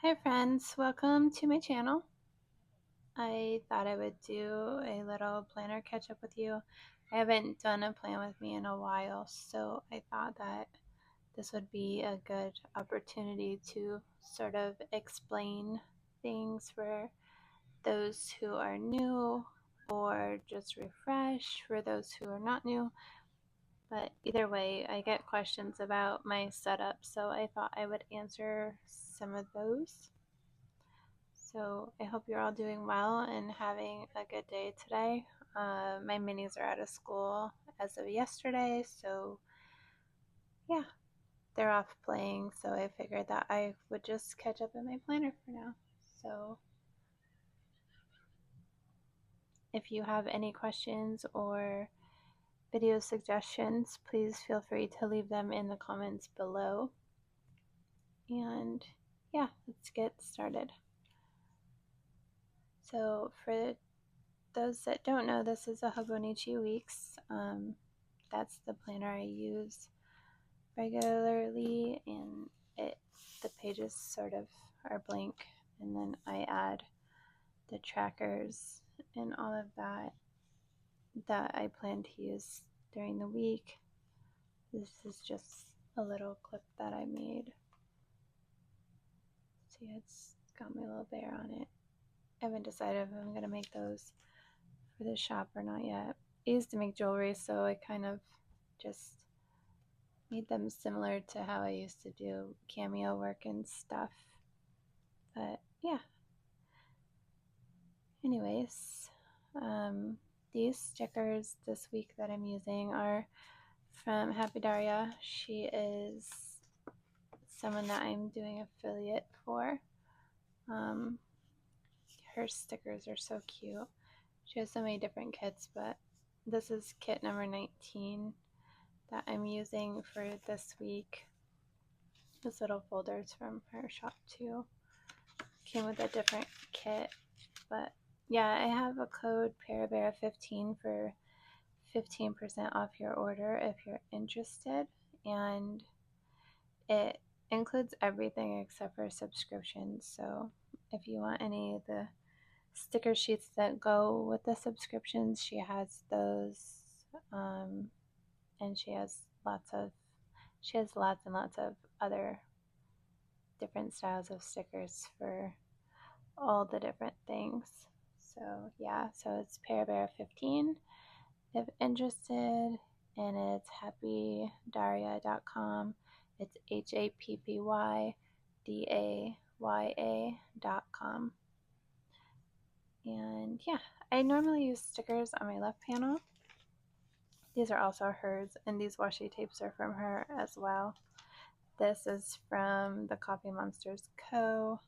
Hi friends, welcome to my channel. I thought I would do a little planner catch up with you. I haven't done a plan with me in a while, so I thought that this would be a good opportunity to sort of explain things for those who are new or just refresh for those who are not new. But either way, I get questions about my setup, so I thought I would answer some of those. So I hope you're all doing well and having a good day today. My minis are out of school as of yesterday, so yeah, they're off playing. So I figured that I would just catch up in my planner for now. So if you have any questions or video suggestions, please feel free to leave them in the comments below. And yeah, let's get started. So for those that don't know, this is a Hobonichi Weeks. That's the planner I use regularly, and the pages sort of are blank, and then I add the trackers and all of that I plan to use during the week. This is just a little clip that I made. See, it's got my little bear on it. I haven't decided if I'm going to make those for the shop or not yet. I used to make jewelry, so I kind of just made them similar to how I used to do cameo work and stuff. But yeah. Anyways, these stickers this week that I'm using are from Happy Daria. She is someone that I'm doing affiliate for. Her stickers are so cute. She has so many different kits, but this is kit number 19 that I'm using for this week. This little folder's from her shop too. Came with a different kit, but yeah, I have a code Perabera 15 for 15% off your order if you're interested, and it includes everything except for subscriptions. So if you want any of the sticker sheets that go with the subscriptions, she has those, and she has lots and lots of other different styles of stickers for all the different things. So yeah, so it's Perabera 15 if interested, and it's happydaria.com. It's happydaya.com. And yeah, I normally use stickers on my left panel. These are also hers, and these washi tapes are from her as well. This is from the Coffee Monsters Co.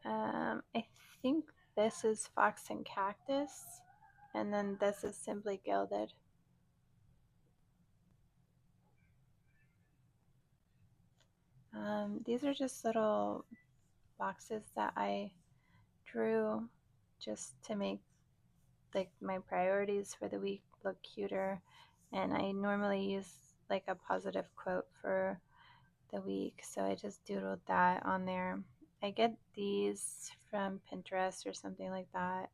I think this is Fox and Cactus, and then this is Simply Gilded. These are just little boxes that I drew just to make like my priorities for the week look cuter, and I normally use like a positive quote for the week, so I just doodled that on there. I get these from Pinterest or something like that,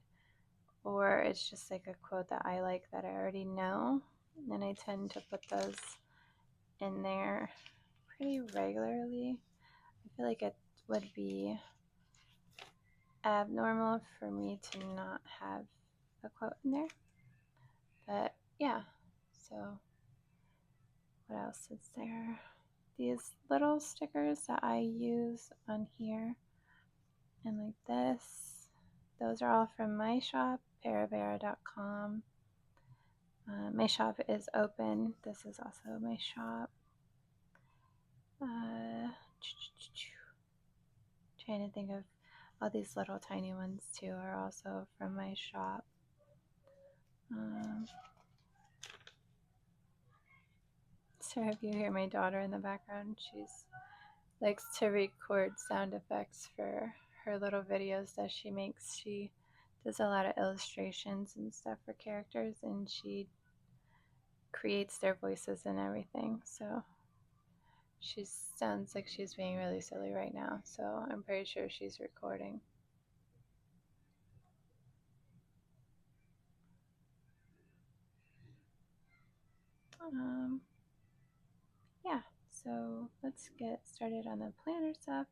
or it's just like a quote that I like that I already know, and I tend to put those in there pretty regularly. I feel like it would be abnormal for me to not have a quote in there, but yeah. So what else is there? These little stickers that I use on here and like this, those are all from my shop, perabera.com. My shop is open. This is also my shop. Trying to think of all these little tiny ones too are also from my shop. So if you hear my daughter in the background, she's likes to record sound effects for her little videos that she makes. She does a lot of illustrations and stuff for characters, and she creates their voices and everything. So She sounds like she's being really silly right now, so I'm pretty sure she's recording. Yeah, so let's get started on the planner stuff.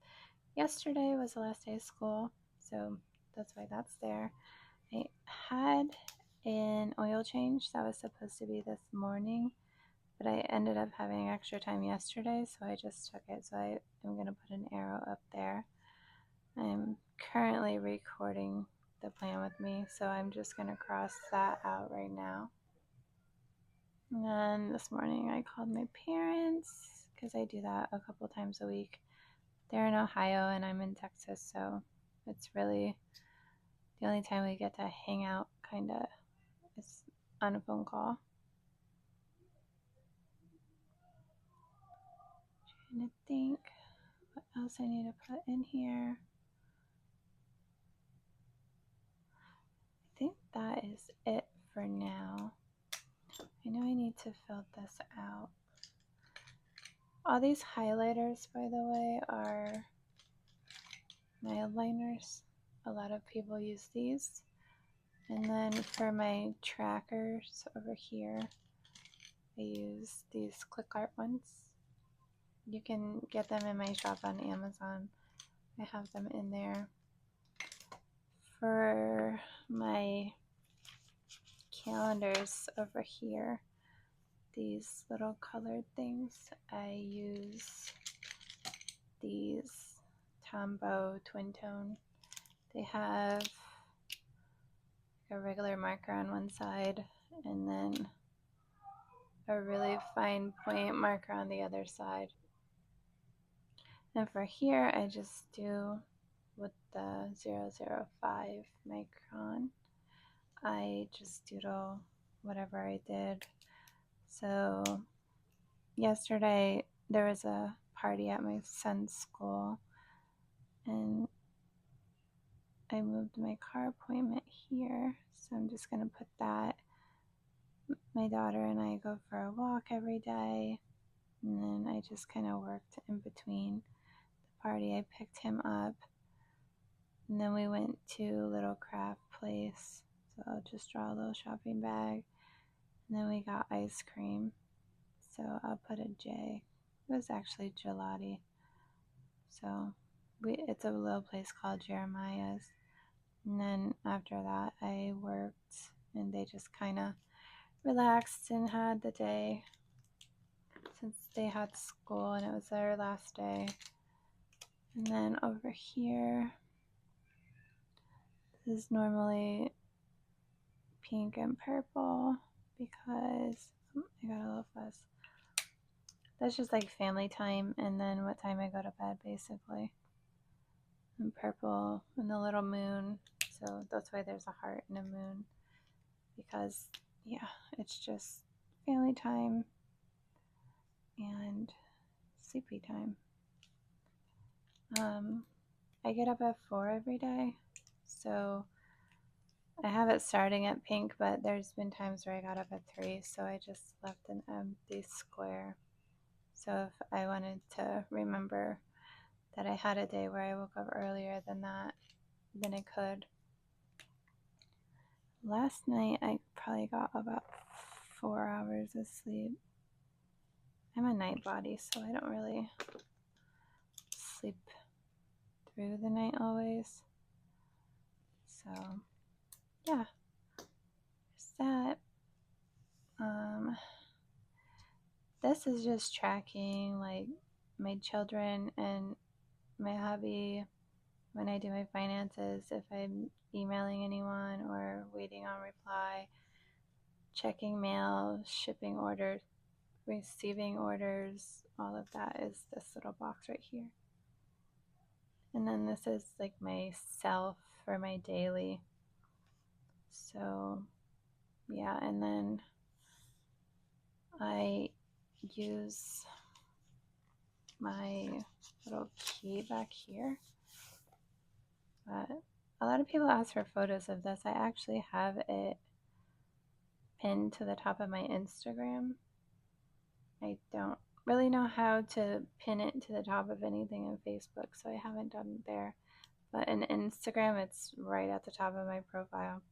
Yesterday was the last day of school, so that's why that's there. I had an oil change that was supposed to be this morning, but I ended up having extra time yesterday, so I just took it. So I am going to put an arrow up there. I'm currently recording the plan with me, so I'm just going to cross that out right now. And then this morning I called my parents because I do that a couple times a week. They're in Ohio and I'm in Texas, so it's really the only time we get to hang out, kind of, is on a phone call. Trying to think what else I need to put in here. I think that is it for now. I know I need to fill this out. All these highlighters, by the way, are nail liners. A lot of people use these. And then for my trackers over here, I use these click art ones. You can get them in my shop on Amazon. I have them in there. For my calendars over here, these little colored things, I use these Tombow Twin Tone. They have a regular marker on one side and then a really fine point marker on the other side. And for here, I just do with the 005 micron. I just doodle whatever I did. So yesterday there was a party at my son's school and I moved my car appointment here. So I'm just going to put that. My daughter and I go for a walk every day. And then I just kind of worked in between the party. I picked him up. And then we went to a little craft place. So I'll just draw a little shopping bag. And then we got ice cream. So I'll put a J. It was actually gelati. So it's a little place called Jeremiah's. And then after that, I worked and they just kind of relaxed and had the day since they had school and it was their last day. And then over here, this is normally pink and purple because I got a little fuzz. That's just like family time and then what time I go to bed basically. And purple and the little moon, so that's why there's a heart and a moon, because yeah, it's just family time and sleepy time. I get up at 4 every day, so I have it starting at pink, but there's been times where I got up at 3, so I just left an empty square. So if I wanted to remember that I had a day where I woke up earlier than that, then I could. Last night I probably got about 4 hours of sleep. I'm a night body, so I don't really sleep through the night always. So yeah, there's that. This is just tracking like my children and my hobby when I do my finances, if I'm emailing anyone or waiting on reply, checking mail, shipping orders, receiving orders, all of that is this little box right here. And then this is like my self for my daily. So yeah, and then I use my little key back here. But a lot of people ask for photos of this. I actually have it pinned to the top of my Instagram. I don't really know how to pin it to the top of anything in Facebook, so I haven't done it there. But in Instagram, it's right at the top of my profile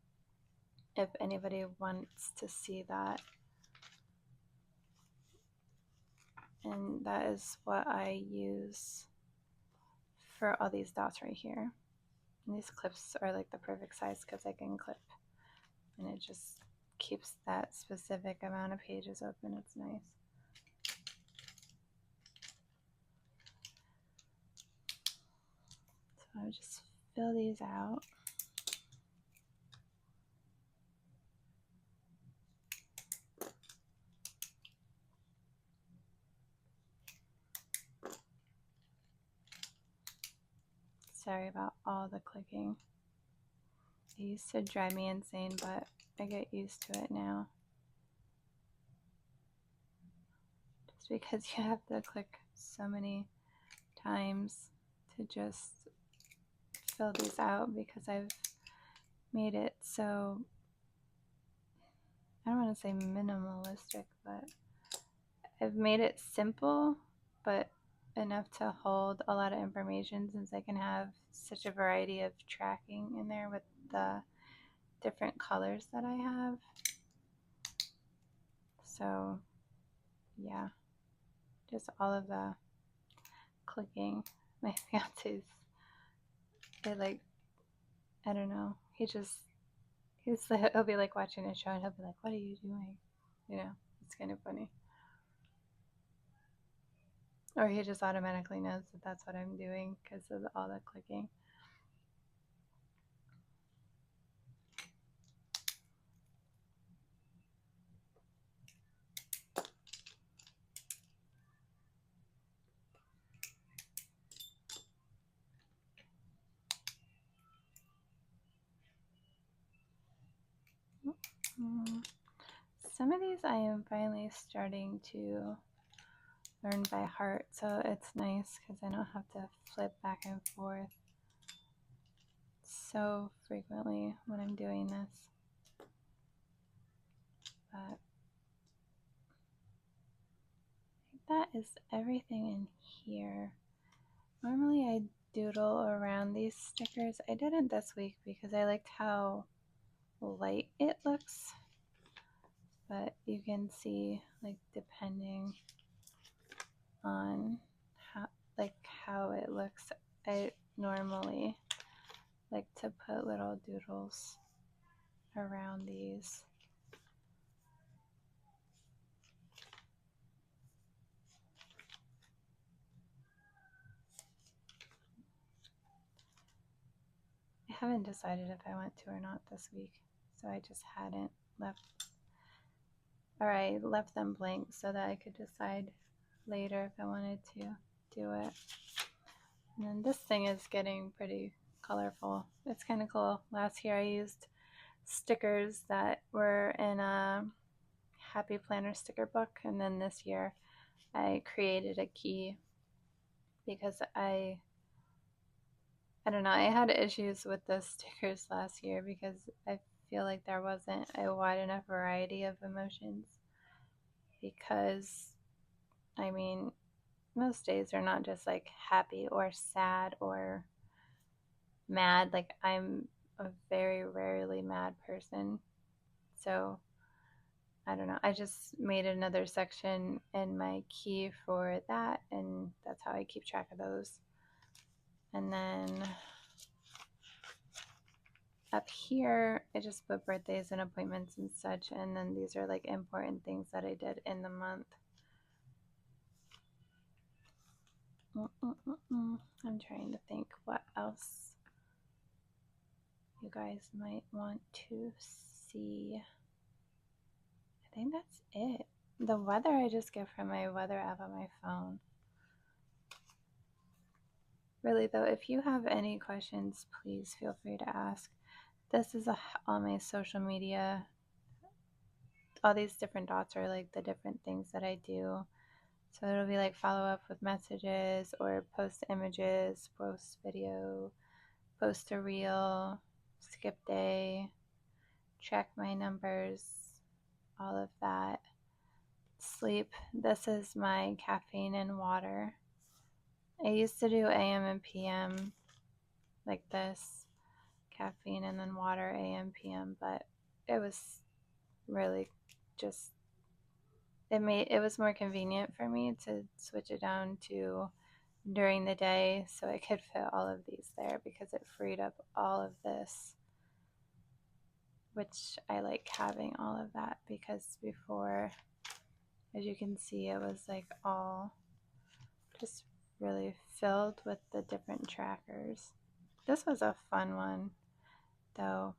if anybody wants to see that. And that is what I use for all these dots right here. And these clips are like the perfect size because I can clip, and it just keeps that specific amount of pages open. It's nice. So I'll just fill these out. Sorry about all the clicking. It used to drive me insane, but I get used to it now. Just because you have to click so many times to just fill these out, because I've made it so, I don't want to say minimalistic, but I've made it simple, but enough to hold a lot of information, since I can have such a variety of tracking in there with the different colors that I have. So yeah, just all of the clicking. My fiance's, I don't know, he'll be like watching a show and he'll be like, what are you doing? You know, it's kind of funny. Or he just automatically knows that that's what I'm doing because of all the clicking. Some of these I am finally starting to learn by heart, so it's nice because I don't have to flip back and forth so frequently when I'm doing this. But that is everything in here. Normally I doodle around these stickers. I didn't this week because I liked how light it looks, but you can see, like, depending on how it looks, I normally like to put little doodles around these. I haven't decided if I want to or not this week, so I just hadn't I left them blank so that I could decide later if I wanted to do it. And then this thing is getting pretty colorful. It's kind of cool. Last year I used stickers that were in a Happy Planner sticker book, and then this year I created a key because I don't know, I had issues with the stickers last year because I feel like there wasn't a wide enough variety of emotions, because I mean, most days are not just like happy or sad or mad. Like, I'm a very rarely mad person. So I don't know. I just made another section in my key for that, and that's how I keep track of those. And then up here, I just put birthdays and appointments and such, and then these are like important things that I did in the month. I'm trying to think what else you guys might want to see. I think that's it. The weather I just get from my weather app on my phone. Really though, if you have any questions, please feel free to ask. This is on my social media. All these different dots are like the different things that I do. So it'll be like follow up with messages, or post images, post video, post a reel, skip day, track my numbers, all of that. sleep, this is my caffeine and water. I used to do AM and PM like this, caffeine and then water, AM, PM, but it was really just it was more convenient for me to switch it down to during the day so I could fit all of these there because it freed up all of this, which I like having all of that because before, as you can see, it was like all just really filled with the different trackers. This was a fun one though.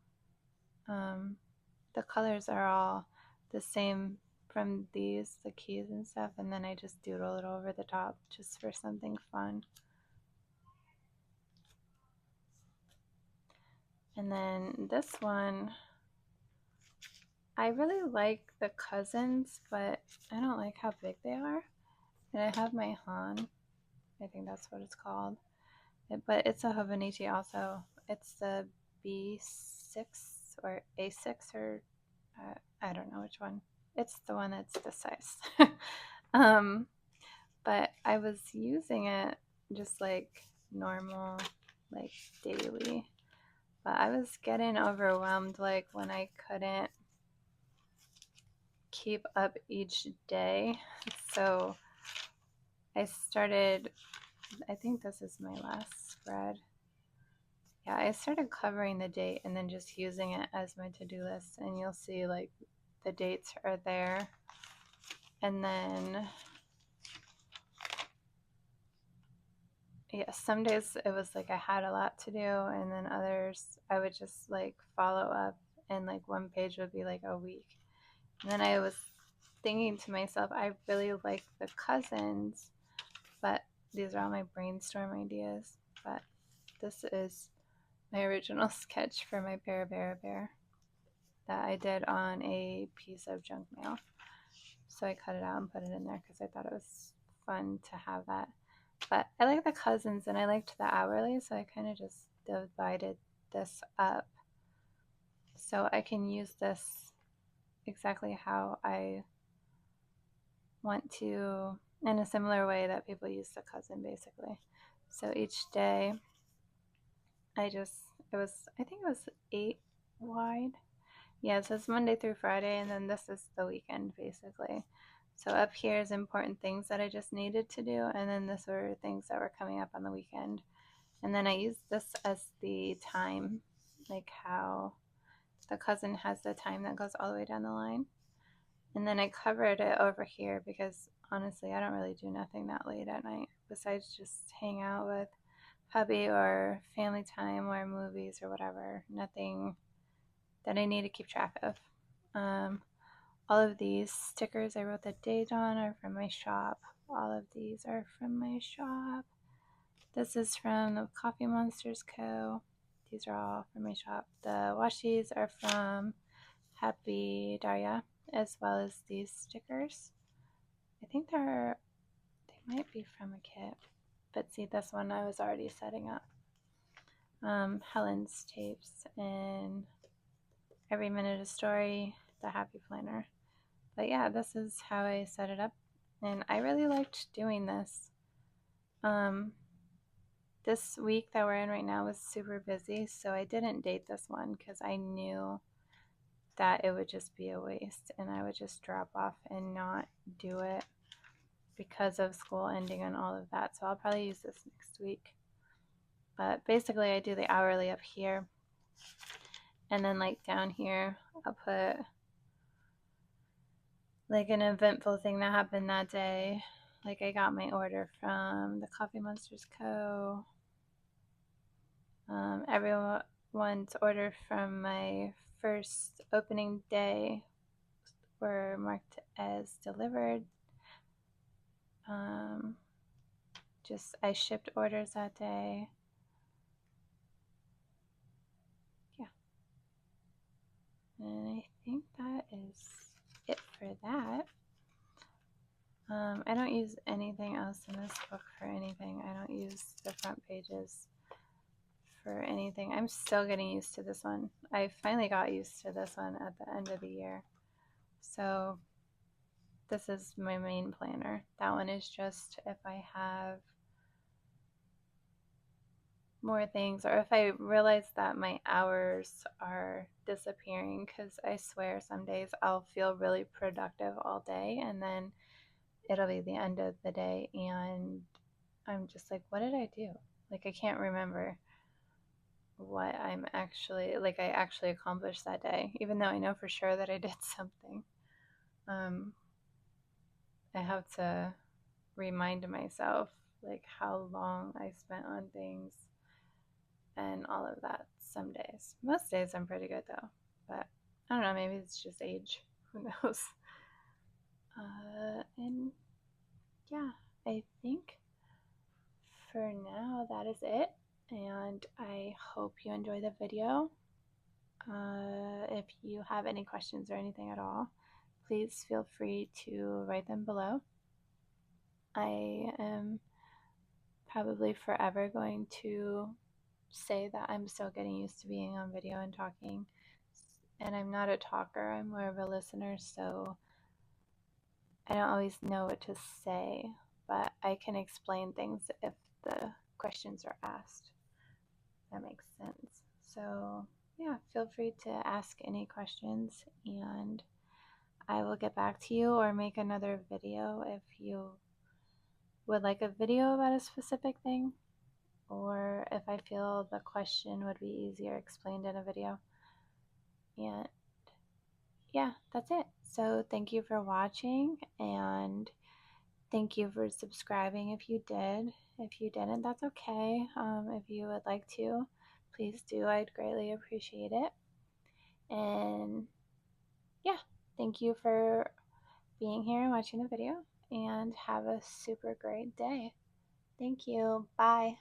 The colors are all the same from these, the keys and stuff, and then I just doodle it over the top just for something fun. And then this one, I really like the cousins, but I don't like how big they are. And I have my Han, I think that's what it's called. But it's a Hobonichi also. It's the B6 or A6 or I don't know which one. It's the one that's this size. But I was using it just like normal, like daily. But I was getting overwhelmed like when I couldn't keep up each day. So I started, I think this is my last spread. Yeah, I started covering the date and then just using it as my to-do list. And you'll see like the dates are there. And then, yeah, some days it was like I had a lot to do. And then others I would just like follow up and like one page would be like a week. And then I was thinking to myself, I really like the cousins, but these are all my brainstorm ideas. But this is my original sketch for my Perabera bear that I did on a piece of junk mail. So I cut it out and put it in there because I thought it was fun to have that. But I like the cousins and I liked the hourly, so I kind of just divided this up so I can use this exactly how I want to, in a similar way that people use the cousin basically. So each day I think it was 8 wide. Yeah, so it's Monday through Friday, and then this is the weekend basically. So up here is important things that I just needed to do, and then this were things that were coming up on the weekend. And then I used this as the time, like how the cousin has the time that goes all the way down the line. And then I covered it over here because honestly, I don't really do nothing that late at night besides just hang out with hubby or family time or movies or whatever. Nothing that I need to keep track of. All of these stickers I wrote the date on are from my shop. All of these are from my shop. This is from the Coffee Monsters Co. These are all from my shop. The washies are from Happy Daria, as well as these stickers. I think they might be from a kit. But see, this one I was already setting up. Helen's tapes and Every Minute a Story, the Happy Planner. But yeah, this is how I set it up. And I really liked doing this. This week that we're in right now was super busy, so I didn't date this one because I knew that it would just be a waste and I would just drop off and not do it because of school ending and all of that. So I'll probably use this next week. But basically I do the hourly up here. And then like down here, I'll put like an eventful thing that happened that day. Like I got my order from the Coffee Monsters Co. Everyone's order from my first opening day were marked as delivered. Just I shipped orders that day. Yeah. And I think that is it for that. I don't use anything else in this book for anything. I don't use the front pages for anything. I'm still getting used to this one. I finally got used to this one at the end of the year. So this is my main planner. That one is just if I have more things, or if I realize that my hours are disappearing, because I swear some days I'll feel really productive all day and then it'll be the end of the day and I'm just like, what did I do? Like, I can't remember what I'm actually, like, I actually accomplished that day, even though I know for sure that I did something. I have to remind myself, like, how long I spent on things and all of that some days. Most days I'm pretty good though, but I don't know, maybe it's just age. Who knows? And yeah, I think for now that is it. And I hope you enjoy the video. If you have any questions or anything at all, please feel free to write them below. I am probably forever going to say that I'm still getting used to being on video and talking. And I'm not a talker, I'm more of a listener, so I don't always know what to say, but I can explain things if the questions are asked. That makes sense. So, yeah, feel free to ask any questions and I will get back to you or make another video if you would like a video about a specific thing, or if I feel the question would be easier explained in a video. And yeah, that's it. So thank you for watching and thank you for subscribing if you did. If you didn't, that's okay. If you would like to, please do. I'd greatly appreciate it. And yeah, thank you for being here and watching the video and have a super great day. Thank you. Bye.